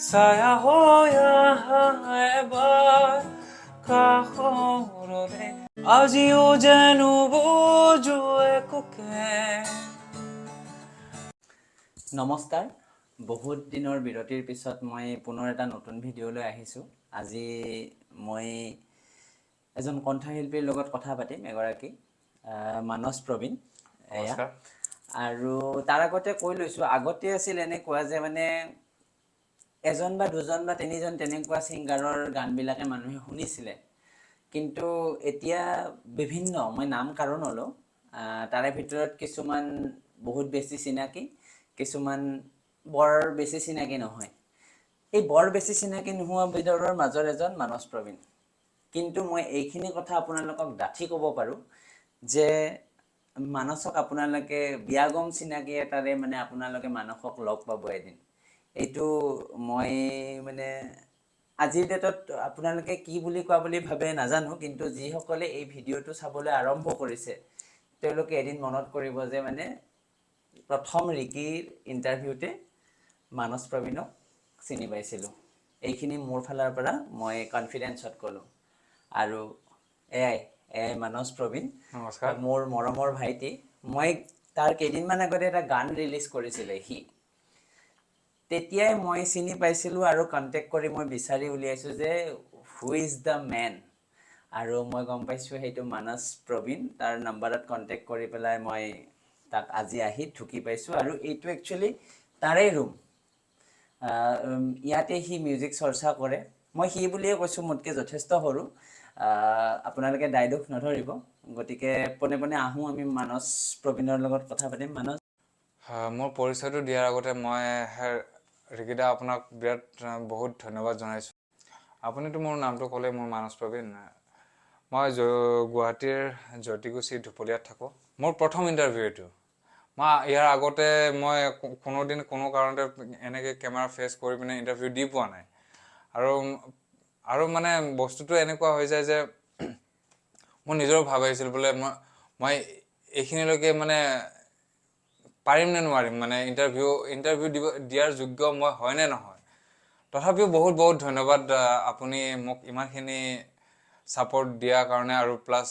ছায়া হৈ আহা এবাৰ কাষৰৰে আজিও যেন বুজো একোকে। নমস্কাৰ, বহুত দিনৰ বিৰতিৰ পিছত মই পুনৰ এটা নতুন ভিডিঅ' লৈ আহিছোঁ। আজি মই এজন কণ্ঠশিল্পীৰ লগত কথা পাতিম, এগৰাকী মানস প্ৰবীণ। নমস্কাৰ। আৰু তাৰ আগতে কৈ লৈছোঁ, আগতে আছিল এনেকুৱা যে মানে এজন বা দুজন বা তিনিজন তেনেকুৱা ছিংগাৰৰ গানবিলাকে মানুহে শুনিছিলে, কিন্তু এতিয়া বিভিন্ন, মই নাম কাৰণ নলওঁ, তাৰে ভিতৰত কিছুমান বহুত বেছি চিনাকি, কিছুমান বৰ বেছি চিনাকি নহয়। এই বৰ বেছি চিনাকি নোহোৱা ভিতৰৰ মাজৰ এজন মানস প্ৰবীণ। কিন্তু মই এইখিনি কথা আপোনালোকক ডাঠি ক'ব পাৰোঁ যে মানসক আপোনালোকে বিয়াগম চিনাকি এটাৰে মানে আপোনালোকে মানসক লগ পাব এদিন। এইটো মই মানে আজিৰ ডেটত আপোনালোকে কি বুলি কোৱা বুলি ভাবে নাজানো, কিন্তু যিসকলে এই ভিডিঅ'টো চাবলৈ আৰম্ভ কৰিছে তেওঁলোকে এদিন মনত কৰিব যে মানে প্ৰথম ৰিকিৰ ইণ্টাৰভিউতে মানস প্ৰবীণক চিনি পাইছিলোঁ। এইখিনি মোৰ ফালৰ পৰা মই কনফিডেঞ্চত ক'লোঁ। আৰু এয়াই মানস প্ৰবীণ, নমস্কাৰ। মোৰ মৰমৰ ভাইটি। মই তাৰ কেইদিনমান আগতে এটা গান ৰিলিজ কৰিছিলে সি, তেতিয়াই মই চিনি পাইছিলোঁ আৰু কণ্টেক্ট কৰি মই বিচাৰি উলিয়াইছোঁ যে হু ইজ দ্য মেন। আৰু মই গম পাইছোঁ সেইটো মানস প্ৰবীণ। তাৰ নাম্বাৰত কণ্টেক্ট কৰি পেলাই মই তাক আজি আহি ঢুকি পাইছোঁ। আৰু এইটো একচুৱেলি তাৰেই ৰুম। ইয়াতে সি মিউজিক চৰ্চা কৰে। মই সি বুলিয়ে কৈছোঁ, মোতকৈ যথেষ্ট সৰু। আপোনালোকে দায় দোষ নধৰিব। গতিকে পোনে পোনে আহোঁ, আমি মানস প্ৰবীণৰ লগত কথা পাতিম। মানস, মোৰ পৰিচয়টো দিয়াৰ আগতে মই ৰিকিদা আপোনাক বিৰাট বহুত ধন্যবাদ জনাইছোঁ। আপুনিতো মোৰ নামটো ক'লে, মোৰ মানস প্ৰবীণ। মই গুৱাহাটীৰ জ্যোতিকুছী ধুপলিয়াত থাকোঁ। মোৰ প্ৰথম ইণ্টাৰভিউ এইটো। মই ইয়াৰ আগতে মই কোনোদিন কোনো কাৰণতে এনেকৈ কেমেৰা ফেচ কৰি পিনে ইণ্টাৰভিউ দি পোৱা নাই। আৰু মানে বস্তুটো এনেকুৱা হৈ যায় যে মোৰ নিজৰো ভাব আহিছিল বোলে মই এইখিনিলৈকে মানে পাৰিম নে নোৱাৰিম, মানে ইণ্টাৰভিউ দিয়াৰ যোগ্য মই হয় নে নহয়। তথাপিও বহুত বহুত ধন্যবাদ আপুনি মোক ইমানখিনি ছাপোৰ্ট দিয়াৰ কাৰণে, আৰু প্লাছ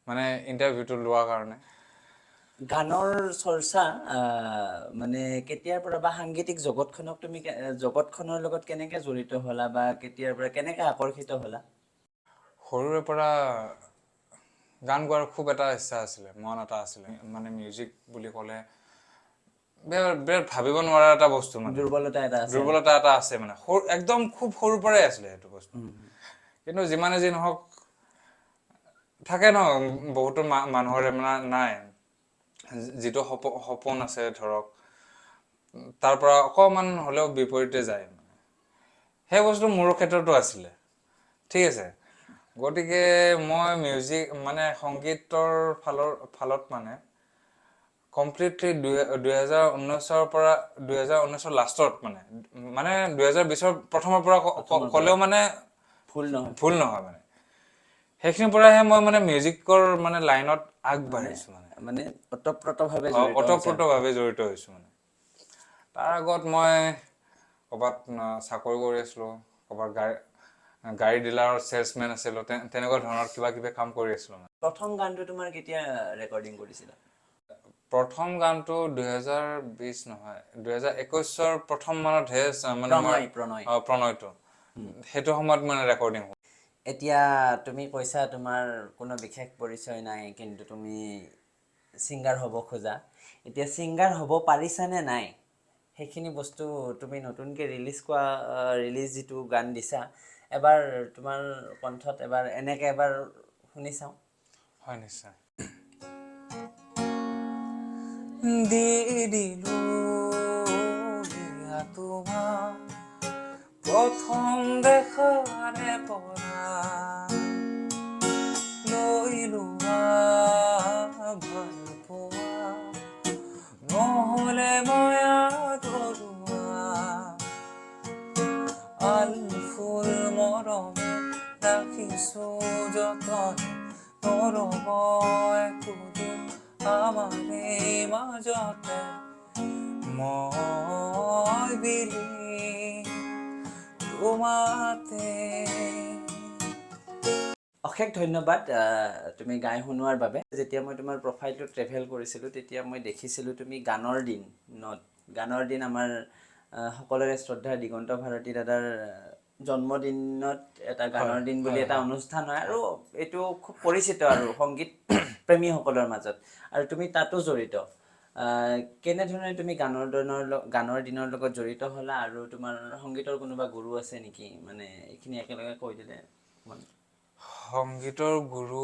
মানে ইণ্টাৰভিউটো লোৱাৰ কাৰণে। গানৰ চৰ্চা মানে কেতিয়াৰ পৰা বা সাংগীতিক জগতখনৰ লগত কেনেকৈ জড়িত হ'লা, বা কেতিয়াৰ পৰা কেনেকৈ আকৰ্ষিত হ'লা? সৰুৰে পৰা গান গোৱাৰ খুব এটা ইচ্ছা আছিলে, মন এটা আছিলে। মানে মিউজিক বুলি ক'লে বিৰাট ভাবিব নোৱাৰা এটা বস্তু, মানে দুৰ্বলতা এটা আছে। দুৰ্বলতা এটা আছে, মানে একদম খুব সৰুৰ পৰাই আছিলে সেইটো বস্তু। কিন্তু যিমানে যি নহওক, থাকে ন বহুতো মানুহৰে মানে নাই, যিটো সপোন আছে ধৰক, তাৰ পৰা অকণমান হ'লেও বিপৰীতে যায়। সেই বস্তু মোৰ ক্ষেত্ৰতো আছিলে, ঠিক আছে। গতিকে মই মিউজিক মানে সংগীতৰ ফালত মানে কমপ্লিটলি 2019ৰ পৰা 2019ৰ লাষ্টত মানে 2020ৰ প্ৰথমৰ পৰা ক'লেও মানে ভুল নহয় মানে। সেইখিনিৰ পৰাহে মই মানে মিউজিকৰ মানে লাইনত আগবাঢ়িছোঁ, মানে ওতঃপ্ৰোতভাৱে ওতঃপ্ৰোতভাৱে জড়িত হৈছোঁ মানে। তাৰ আগত মই ক'ৰবাত চাকৰি কৰি আছিলোঁ, ক'ৰবাত গাড়ী ডিলাৰৰ চেলছমেন আছিলোঁ, তেনেকুৱা ধৰণৰ কিবা কিবি কাম কৰি আছিলোঁ। প্ৰথম গানটো তোমাৰ কেতিয়া ৰেকৰ্ডিং কৰিছিলা? প্ৰথম গানটো 2020 নহয়, 2021ৰ প্ৰথম মানতহে মানে প্ৰণয়টো, সেইটো সময়ত মানে ৰেকৰ্ডিং হ'ল। এতিয়া তুমি কৈছা তোমাৰ কোনো বিশেষ পৰিচয় নাই, কিন্তু তুমি ছিংগাৰ হ'ব খোজা। এতিয়া ছিংগাৰ হ'ব পাৰিছানে নাই, সেইখিনি বস্তু তুমি নতুনকৈ ৰিলিজ যিটো গান দিছা, এবাৰ তোমাৰ কণ্ঠত এনেকৈ এবাৰ শুনি চাওঁ। হয়, নিশ্চয়। দি দিলো তোমাক প্ৰথম দেখাৰে পৰা, লৈ লোৱা ভাল পোৱা, নহ'লে মই আদৰোৱা, আল ফুল মৰমে ৰাখিছো যতনে, নৰব একোদিন আমাৰ এই মাজতে। মই বিলি তোমাতে। অশেষ ধন্যবাদ তুমি গাই শুনোৱাৰ বাবে। যেতিয়া মই তোমাৰ প্ৰফাইলটো ট্ৰেভেল কৰিছিলোঁ তেতিয়া মই দেখিছিলোঁ তুমি গানৰ দিনত, গানৰ দিন আমাৰ সকলোৰে শ্ৰদ্ধা দিগন্ত ভাৰতী দাদাৰ জন্মদিনত এটা গানৰ দিন বুলি এটা অনুষ্ঠান হয় আৰু এইটো খুব পৰিচিত আৰু সংগীত প্ৰেমীসকলৰ মাজত, আৰু তুমি তাতো জড়িত। কেনেধৰণে তুমি গানৰ দিনৰ লগত জড়িত হ'লা, আৰু তোমাৰ সংগীতৰ কোনোবা গুৰু আছে নেকি? মানে এইখিনি একেলগে কৈ দিলে সংগীতৰ গুৰু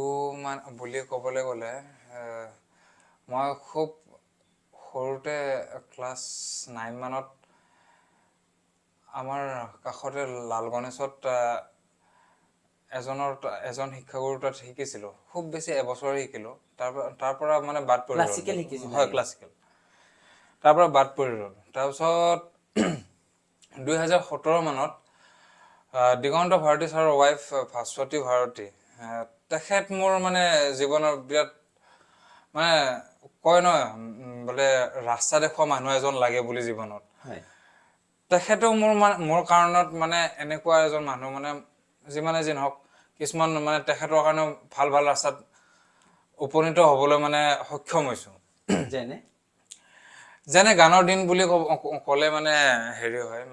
বুলি ক'বলৈ গ'লে মই খুব সৰুতে ক্লাছ 9 মানত আমাৰ কাষতে লাল গণেশত এজন শিক্ষাগুৰু তাত শিকিছিলোঁ। খুব বেছি এবছৰে শিকিলোঁ। তাৰ পৰা মানে বাদ পৰি ক্লাছিকেল গ'ল। শিকিছিলা হয়, নেকি? ক্লাছিকেল। তাৰ পৰা বাদ পৰি গ'ল। তাৰপিছত 2017 মানত দিগন্ত ভাৰতী ছাৰৰ ৱাইফ ভাস্বতী ভাৰতী, তেখেত মোৰ মানে জীৱনৰ বিৰাট মানে কয় নহয় বোলে ৰাস্তা দেখুওৱা মানুহ এজন লাগে বুলি জীৱনত। হয়। তেখেতেও মোৰ কাৰণত মানে এনেকুৱা এজন মানুহ, মানে যিমানে যি নহওক কিছুমান মানে তেখেতৰ কাৰণে ভাল ভাল ৰাস্তাত উপনীত হ'বলৈ মানে সক্ষম হৈছোঁ। যেনে গানৰ দিন বুলি ক'লে মানে হেৰি হয়,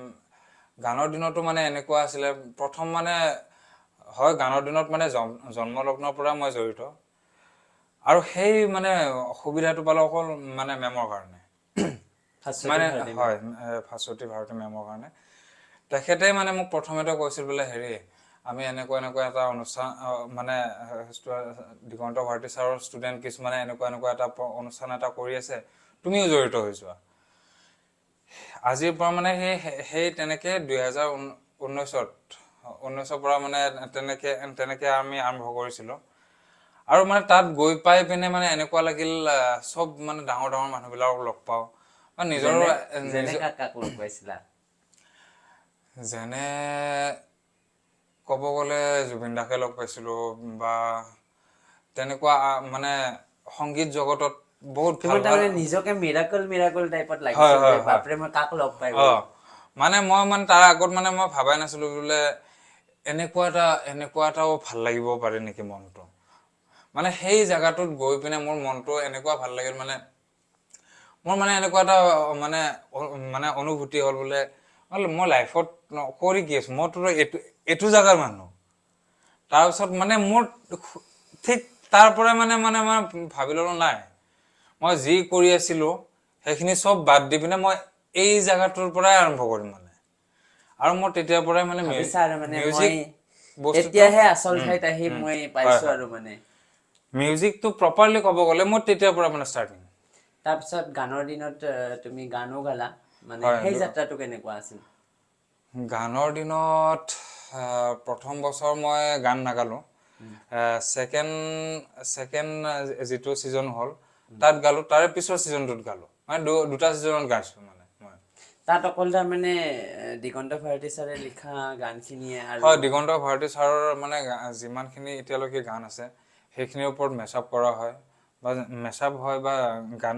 গানৰ দিনতো মানে এনেকুৱা আছিলে, প্ৰথম মানে হয় গানৰ দিনত মানে জন্মলগ্নৰ পৰা মই জড়িত, আৰু সেই মানে সুবিধাটো পালোঁ অকল মানে মেমৰ কাৰণে। মানে হয়, ভাস্বতী ভাৰতী মেমৰ কাৰণে। তেখেতে মানে মোক প্ৰথমতে কৈছিল বোলে হেৰি, আমি এনেকুৱা এটা অনুষ্ঠান মানে দিগন্ত ভাৰতী ছাৰৰ ষ্টুডেণ্ট কিছুমানে এনেকুৱা এটা অনুষ্ঠান এটা কৰি আছে, তুমিও জড়িত হৈ যোৱা। আজিৰ পৰা মানে সেই তেনেকে 2019ৰ পৰা মানে তেনেকে আমি আৰম্ভ কৰিছিলোঁ। আৰু মানে তাত গৈ পাই পিনে মানে এনেকুৱা লাগিল চব মানে ডাঙৰ মানুহবিলাকক লগ পাওঁ। কাক লগ পাইছিলা? যেনে ক'ব গ'লে জুবিন দাকে লগ পাইছিলোঁ, বা তেনেকুৱা মানে সংগীত জগতত বহুত তুমি ভাল তাৰমানে নিজকে মিৰাকল টাইপত হয় লাগিছিল যে হয় হয় বাপৰে মই কাক লগ পাই গ'লো। মানে মই তাৰ আগত মানে মই ভাবাই নাছিলোঁ বোলে এনেকুৱা এটাও ভাল লাগিব পাৰে নেকি মনটো। মানে সেই জেগাটোত গৈ পিনে মোৰ মনটো এনেকুৱা ভাল লাগিল, মানে মোৰ মানে এনেকুৱা এটা মানে অনুভূতি হ'ল বোলে মই লাইফত কৰি কি আছোঁ, মইতো এইটো জেগাৰ মানুহ। তাৰপিছত মানে মোৰ ঠিক তাৰ পৰাই মানে মই ভাবি ল'লো নাই, মই যি কৰি আছিলোঁ সেইখিনি চব বাদ দি পিনে মই এই জেগাটোৰ পৰাই আৰম্ভ কৰিম মানে। আৰু মোৰ তেতিয়াৰ পৰাই মানে ভাবিছা আৰু মানে মিউজিক মই বস্তুটো এতিয়াহে আচল ঠাইত আহি মই হয় পাইছো হয়, আৰু মানে। মিউজিকটো প্ৰপাৰলি ক'ব গ'লে মই তেতিয়াৰ পৰা মানে ষ্টাৰ্টিং। তাৰপিছত গানৰ দিনত তুমি গানো গালা, মানে হয়, সেই যাত্ৰাটো কেনেকুৱা আছিল? গানৰ দিনত প্ৰথম বছৰ মই গান নাগালোঁ। ছেকেণ্ড যিটো ছিজন হ'ল তাত গালোঁ, তাৰে পিছৰ ছিজনটোত গালোঁ, মানে দুটা ছিজনত গাইছোঁ মানে মই। তাত অকল তাৰমানে দিগন্ত ভাৰতী ছাৰে লিখা গানখিনিয়ে আৰু হয়, দিগন্ত ভাৰতী ছাৰৰ মানে যিমানখিনি এতিয়ালৈকে গান আছে সেইখিনিৰ ওপৰত মেচআপ কৰা হয়, বা মেচআপ হয় বা গান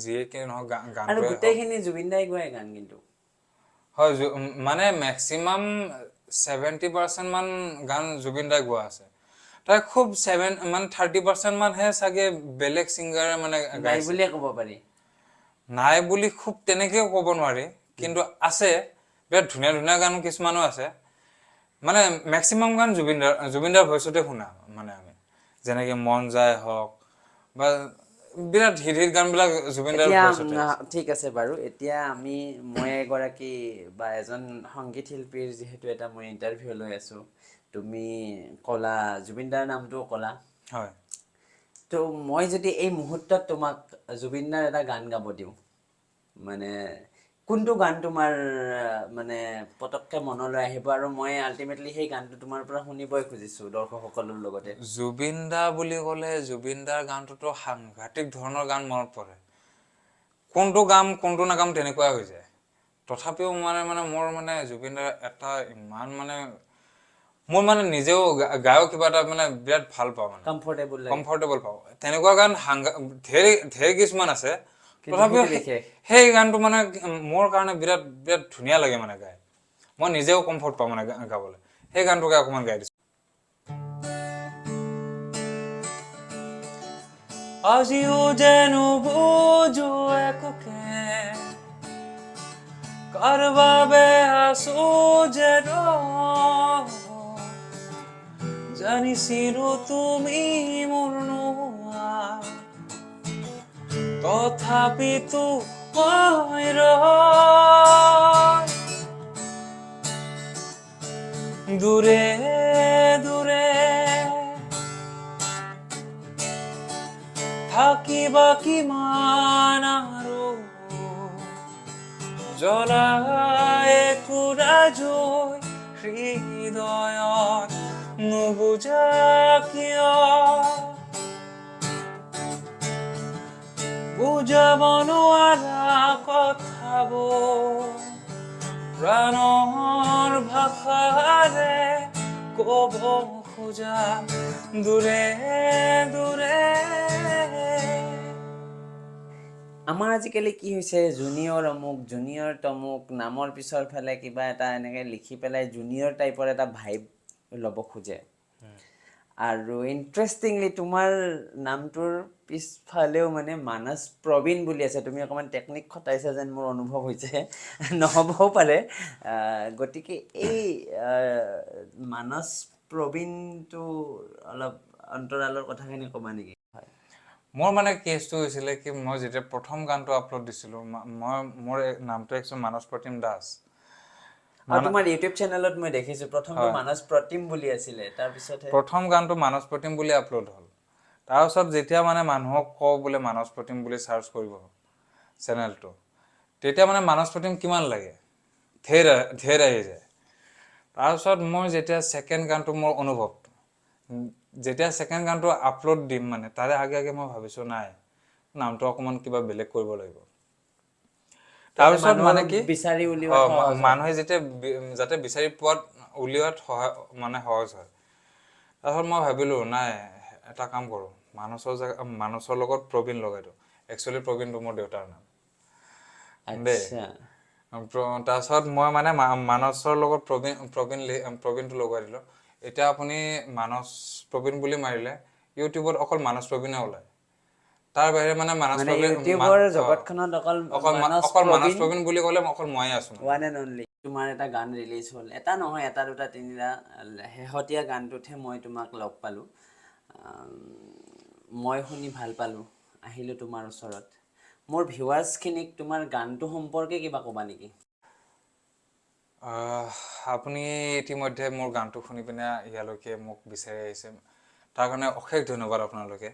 যিয়ে কি নহওক আৰু গানটোৱে হওক। গোটেইখিনি জুবিন দাই গোৱাই গান কিন্তু। হয়, মানে মেক্সিমাম 70% মান গান জুবিন দাই গোৱা আছে। তাই খুব 30% মানহে চাগে বেলেগ ছিংগাৰে মানে নাই গাইছে। বুলিয়ে ক'ব পাৰি। নাই বুলি খুব তেনেকেও ক'ব নোৱাৰি, কিন্তু আছে বিৰাট ধুনীয়া গান কিছুমানো আছে। মানে মেক্সিমাম গান জুবিনদাৰ ভইচতে শুনা মানে আমি, যেনেকে মন যায় হওক বা বিৰাট হিট গানবিলাক জুবিনদাৰ এতিয়া ভইচতে আছে। ঠিক আছে বাৰু, এতিয়া মই এগৰাকী বা এজন সংগীত শিল্পীৰ যিহেতু এটা মই ইণ্টাৰভিউ লৈ আছোঁ, তুমি ক'লা জুবিনদাৰ নামটোও ক'লা। হয়। ত' মই যদি এই মুহূৰ্তত তোমাক জুবিনদাৰ এটা গান গাব দিওঁ, মানে কোনটো গান তোমাৰ মানে পটককৈ মনলৈ আহিব, আৰু মই আল্টিমেটলি সেই গানটো তোমাৰ পৰা শুনিবই খুজিছোঁ দৰ্শকসকলৰ লগতে। জুবিন দা বুলি ক'লে জুবিন দাৰ গানটোতো সাংঘাতিক ধৰণৰ গান মনত পৰে। কোনটো গাম কোনটো নাগাম তেনেকুৱাই হৈ যায়। তথাপিও মোৰ মানে জুবিন দাৰ এটা ইমান মানে মোৰ মানে নিজেও গায়ক কিবা এটা মানে বিৰাট ভাল পাওঁ, মানে কমফৰ্টেবল লাগে কমফৰ্টেবল পাওঁ। তেনেকুৱা গান ঢেৰ কিছুমান আছে, কিন্তু তথাপিও সেইটো বিশেষ। সেই গানটো মানে মোৰ কাৰণে বিৰাট ধুনীয়া লাগে মানে গাই। মই নিজেও কমফৰ্ট পাওঁ মানে গাবলৈ সেই গানটোকে অকণমান গাই দিছোঁ আজিও যেন বুজো একোকে কাৰ বাবে আছো যেন জানিছিলো তুমি মোৰ নোহোৱা তথাপিতো মই দূৰে দূৰে থাকিবা কিমান আৰু জ্বলাই কুৰা জুই হৃদয়ত নুবুজা কিয় বুজাব নোৱাৰা কথাবোৰ প্ৰাণৰ ভাষাৰে ক'ব খোজা দূৰে দূৰে আমাৰ আজিকালি কি হৈছে জুনিয়ৰ অমুক জুনিয়ৰ তমুক নামৰ পিছৰ ফালে কিবা এটা এনেকৈ লিখি পেলাই জুনিয়ৰ টাইপৰ এটা ভাইব ল'ব খোজে আৰু ইণ্টাৰেষ্টিংলি তোমাৰ নামটোৰ পিছফালেও মানে মানস প্ৰবীণ বুলি আছে তুমি অকণমান টেকনিক খটাইছা যেন মোৰ অনুভৱ হৈছে নহ'বও পাৰে গতিকে এই মানস প্ৰবীণটো অলপ অন্তৰালৰ কথাখিনি ক'বা নেকি হয় মোৰ মানে কেছটো হৈছিলে কি মই যেতিয়া প্ৰথম গানটো আপলোড দিছিলোঁ মোৰ নামটো একচুৱেলি মানস প্ৰতিম দাস আৰু তোমাৰ ইউটিউব চেনেলত মই দেখিছোঁ প্ৰথমটো মানস প্ৰতিম বুলি আছিলে তাৰপিছতহে প্ৰথম গানটো মানস প্ৰতিম বুলি আপলোড হ'ল তাৰপিছত যেতিয়া মানে মানুহক কওঁ বোলে মানস প্ৰতিম বুলি চাৰ্চ কৰিব চেনেলটো তেতিয়া মানে মানস প্ৰতিম কিমান লাগে ধেৰ আহি যায় তাৰপিছত মই যেতিয়া ছেকেণ্ড গানটো মোৰ অনুভৱটো যেতিয়া ছেকেণ্ড গানটো আপলোড দিম মানে তাৰে আগে আগে মই ভাবিছোঁ নাই নামটো অকণমান কিবা বেলেগ কৰিব লাগিব তাৰপিছত মানে কি বিচাৰি উলিওৱাত সহজ মানুহে যেতিয়া যাতে বিচাৰি পোৱাত উলিওৱাত সহজ হয় তাৰপিছত মই ভাবিলোঁ নাই এটা কাম কৰোঁ মানসৰ লগত প্ৰবীণ লগাই দিওঁ একচুৱেলি প্ৰবীণটো মোৰ দেউতাৰ নাম দেই তাৰপিছত মই মানে মানসৰ লগত প্ৰবীণটো লগাই দিলোঁ এতিয়া আপুনি মানস প্ৰবীণ বুলি মাৰিলে ইউটিউবত অকল মানস প্ৰবীণে ওলায় তাৰ বাহিৰে মানে মানস প্ৰবীণ ইউটিউবৰ জগতখনত অকল মানস প্ৰবীণ বুলি ক'লে অকল ময়ে আছোঁ ওৱান এণ্ড অনলি তোমাৰ এটা গান ৰিলিজ হ'ল এটা নহয় এটা দুটা তিনিটা শেহতীয়া গানটোতহে মই তোমাক লগ পালোঁ মই শুনি ভাল পালোঁ আহিলোঁ তোমাৰ ওচৰত মোৰ ভিউৱাৰ্ছখিনিক তোমাৰ গানটো সম্পৰ্কে কিবা ক'বা নেকি আপুনি ইতিমধ্যে মোৰ গানটো শুনি পিনে ইয়ালৈকে মোক বিচাৰি আহিছে তাৰ কাৰণে অশেষ ধন্যবাদ আপোনালোকে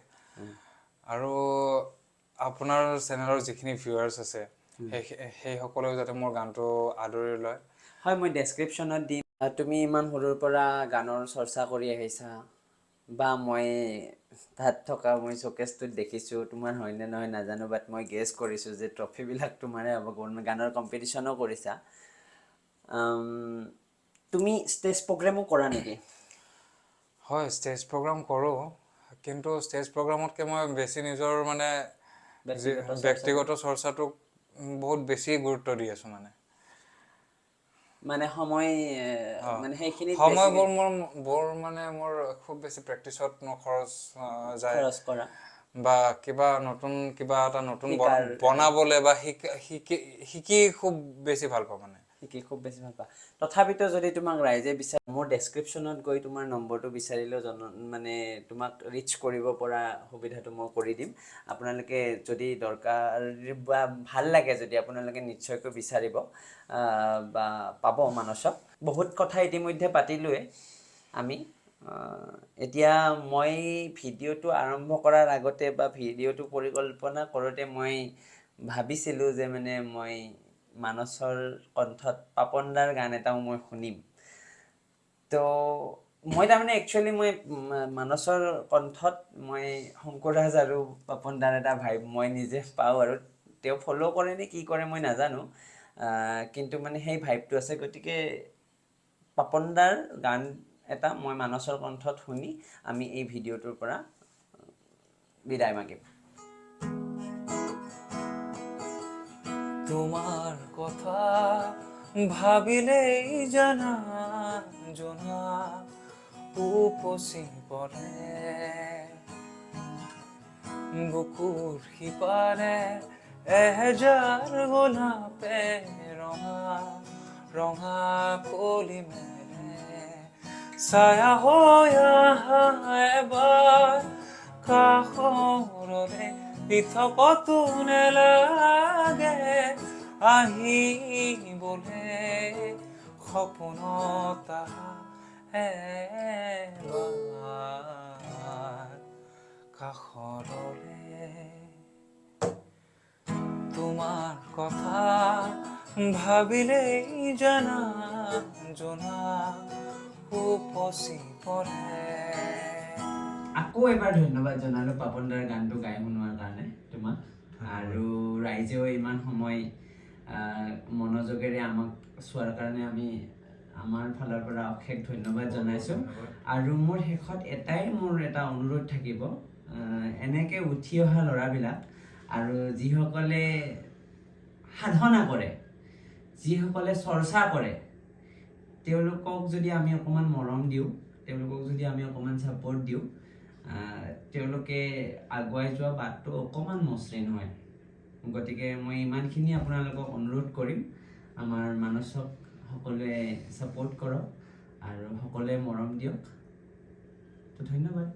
আৰু আপোনাৰ চেনেলৰ যিখিনি ভিউৱাৰ্ছ আছে সেইসকলেও যাতে মোৰ গানটো আদৰি লয় হয় মই ডেছক্ৰিপশ্যনত দিম তুমি ইমান সৰুৰ পৰা গানৰ চৰ্চা কৰি আহিছা বা মই তাত থকা মই শ্ব'কেছটোত দেখিছোঁ তোমাৰ হয়নে নহয় নাজানো বাট মই গেছ কৰিছোঁ যে ট্ৰফিবিলাক তোমাৰে হ'ব গানৰ কম্পিটিশ্যনো কৰিছা তুমি ষ্টেজ প্ৰগ্ৰেমো কৰা নেকি হয় ষ্টেজ প্ৰগ্ৰাম কৰোঁ কিন্তু ষ্টেজ প্ৰগ্ৰামতকৈ মই বেছি নিজৰ মানে ব্যক্তিগত চৰ্চাটোক বহুত বেছি গুৰুত্ব দি আছোঁ মানে সময় মানে সেইখিনিত সময়বোৰ মোৰ মানে মোৰ খুব বেছি প্ৰেক্টিছত মোৰ খৰচ যায় খৰচ কৰা বা কিবা এটা নতুন বনাবলৈ বা শিকি খুব বেছি ভাল পাওঁ মানে শিকি খুব বেছি ভাল পাওঁ তথাপিতো যদি তোমাক ৰাইজে বিচাৰে মোৰ ডেছক্ৰিপশ্যনত গৈ তোমাৰ নম্বৰটো বিচাৰিলেও মানে তোমাক ৰিচ কৰিব পৰা সুবিধাটো মই কৰি দিম আপোনালোকে যদি দৰকাৰ বা ভাল লাগে যদি আপোনালোকে নিশ্চয়কৈ বিচাৰিব বা পাব মানসক বহুত কথা ইতিমধ্যে পাতিলোৱে আমি এতিয়া মই ভিডিঅ'টো আৰম্ভ কৰাৰ আগতে বা ভিডিঅ'টো পৰিকল্পনা কৰোঁতে মই ভাবিছিলোঁ যে মানে মই মানসৰ কণ্ঠত পাপনদাৰ গান এটাও মই শুনিম তো মই তাৰমানে একচুৱেলি মই মানসৰ কণ্ঠত মই শংকুৰাজ আৰু পাপনদাৰ এটা ভাইব মই নিজে পাওঁ আৰু তেওঁ ফ'ল' কৰে নে কি কৰে মই নাজানো কিন্তু মানে সেই ভাইবটো আছে গতিকে পাপনদাৰ গান এটা মই মানসৰ কণ্ঠত শুনি আমি এই ভিডিঅ'টোৰ পৰা বিদায় মাগিম তোমাৰ কথা ভাবিলেই জানা জোনা উপচি পৰে বুকুৰ সিপাৰে এহেজাৰ গোলাপে ৰঙা ৰঙা কলি মেলে ছায়া হৈ আহা এবাৰ কাষৰলে পৃথকতো নেলাগে আহিবলে সপোনত আহা এবাৰ কাষৰলে তোমাৰ কথা ভাবিলেই জানা জোনা উপচি পৰে আকৌ এবাৰ ধন্যবাদ জনালো পাপন দাৰ গানটো গাই শুনোৱাৰ কাৰণে তোমাক আৰু ৰাইজেও ইমান সময় মনোযোগেৰে আমাক চোৱাৰ কাৰণে আমি আমাৰ ফালৰ পৰা অশেষ ধন্যবাদ জনাইছো আৰু মোৰ শেষত মোৰ এটা অনুৰোধ থাকিব এনেকে উঠি অহা ল'ৰাবিলাক আৰু যিসকলে সাধনা কৰে যিসকলে চৰ্চা কৰে তেওঁলোকক যদি আমি অকণমান মৰম দিওঁ তেওঁলোকক যদি আমি অকণমান ছাপোৰ্ট দিওঁ তেওঁলোকে আগুৱাই যোৱা বাটটো অকণমান মসৃণ হয় গতিকে মই ইমানখিনি আপোনালোকক অনুৰোধ কৰিম আমাৰ মানসক সকলোৱে ছাপোৰ্ট কৰক আৰু সকলোৱে মৰম দিয়ক তো ধন্যবাদ